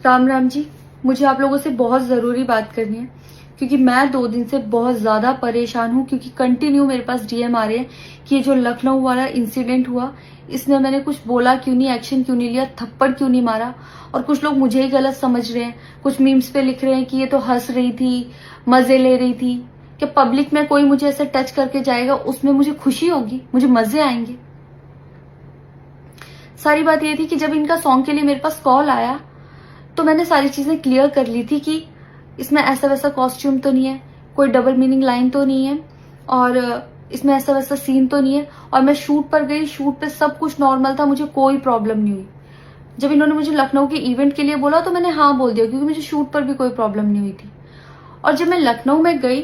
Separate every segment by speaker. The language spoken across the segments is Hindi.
Speaker 1: राम राम जी। मुझे आप लोगों से बहुत ज़रूरी बात करनी है क्योंकि मैं 2 दिन से बहुत ज़्यादा परेशान हूँ क्योंकि कंटिन्यू मेरे पास डीएम आ रहे हैं कि ये जो लखनऊ वाला इंसिडेंट हुआ इसमें मैंने कुछ बोला क्यों नहीं, एक्शन क्यों नहीं लिया, थप्पड़ क्यों नहीं मारा। और कुछ लोग मुझे ही गलत समझ रहे हैं, कुछ मीम्स पे लिख रहे हैं कि ये तो हंस रही थी, मजे ले रही थी। कि पब्लिक में कोई मुझे ऐसे टच करके जाएगा उसमें मुझे खुशी होगी, मुझे मजे आएंगे। सारी बात ये थी कि जब इनका सॉन्ग के लिए मेरे पास कॉल आया तो मैंने सारी चीजें क्लियर कर ली थी कि इसमें ऐसा वैसा कॉस्ट्यूम तो नहीं है, कोई डबल मीनिंग लाइन तो नहीं है, और इसमें ऐसा वैसा सीन तो नहीं है। और मैं शूट पर गई, शूट पे सब कुछ नॉर्मल था, मुझे कोई प्रॉब्लम नहीं हुई। जब इन्होंने मुझे लखनऊ के इवेंट के लिए बोला तो मैंने हाँ बोल दिया क्योंकि मुझे शूट पर भी कोई प्रॉब्लम नहीं हुई थी। और जब मैं लखनऊ में गई,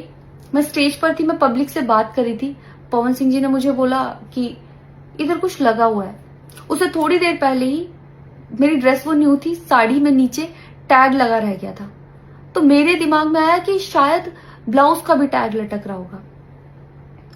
Speaker 1: मैं स्टेज पर थी, मैं पब्लिक से बात कर रही थी, पवन सिंह जी ने मुझे बोला कि इधर कुछ लगा हुआ है। उसे थोड़ी देर पहले ही मेरी ड्रेस वो न्यू थी, साड़ी में नीचे टैग लगा रह गया था। तो मेरे दिमाग में आया कि शायद ब्लाउज का भी टैग लटक रहा होगा।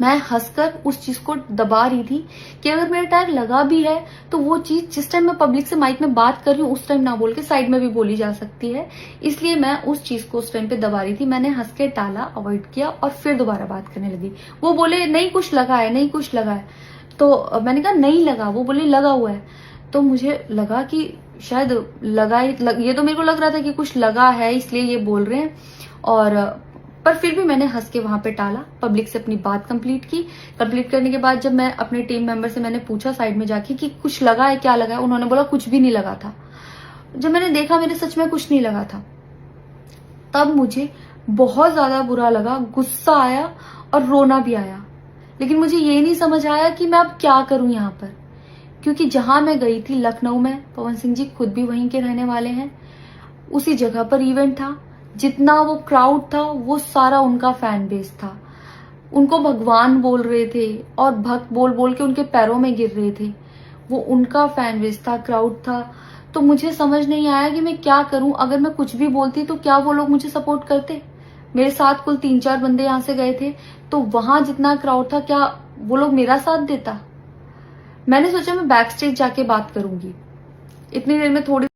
Speaker 1: मैं हंसकर उस चीज को दबा रही थी कि अगर मेरा टैग लगा भी है तो वो चीज जिस टाइम मैं पब्लिक से माइक में बात कर रही हूँ उस टाइम ना बोल के साइड में भी बोली जा सकती है, इसलिए मैं उस चीज को उस टाइम पे दबा रही थी। मैंने हंस के टाला, अवॉइड किया और फिर दोबारा बात करने लगी। वो बोले नहीं कुछ लगा है, नहीं कुछ लगा है। तो मैंने कहा नहीं लगा, वो बोले लगा हुआ है। तो मुझे लगा कि शायद लगा ही ये तो मेरे को लग रहा था कि कुछ लगा है इसलिए ये बोल रहे हैं। और पर फिर भी मैंने हंस के वहां पे टाला, पब्लिक से अपनी बात कंप्लीट की। कंप्लीट करने के बाद जब मैं अपने टीम मेंबर से मैंने पूछा साइड में जाके कि कुछ लगा है, क्या लगा है, उन्होंने बोला कुछ भी नहीं लगा था। जब मैंने देखा मेरे सच में कुछ नहीं लगा था, तब मुझे बहुत ज्यादा बुरा लगा, गुस्सा आया और रोना भी आया। लेकिन मुझे ये नहीं समझ आया कि मैं अब क्या करूं यहाँ पर, क्योंकि जहां मैं गई थी लखनऊ में, पवन सिंह जी खुद भी वहीं के रहने वाले हैं, उसी जगह पर इवेंट था। जितना वो क्राउड था वो सारा उनका फैन बेस था। उनको भगवान बोल रहे थे और भक्त बोल बोल के उनके पैरों में गिर रहे थे। वो उनका फैन बेस था, क्राउड था। तो मुझे समझ नहीं आया कि मैं क्या करूं। अगर मैं कुछ भी बोलती तो क्या वो लोग मुझे सपोर्ट करते? मेरे साथ कुल 3-4 बंदे यहाँ से गए थे, तो वहां जितना क्राउड था क्या वो लोग मेरा साथ देता? मैंने सोचा मैं बैक स्टेज जाके बात करूंगी। इतनी देर में थोड़ी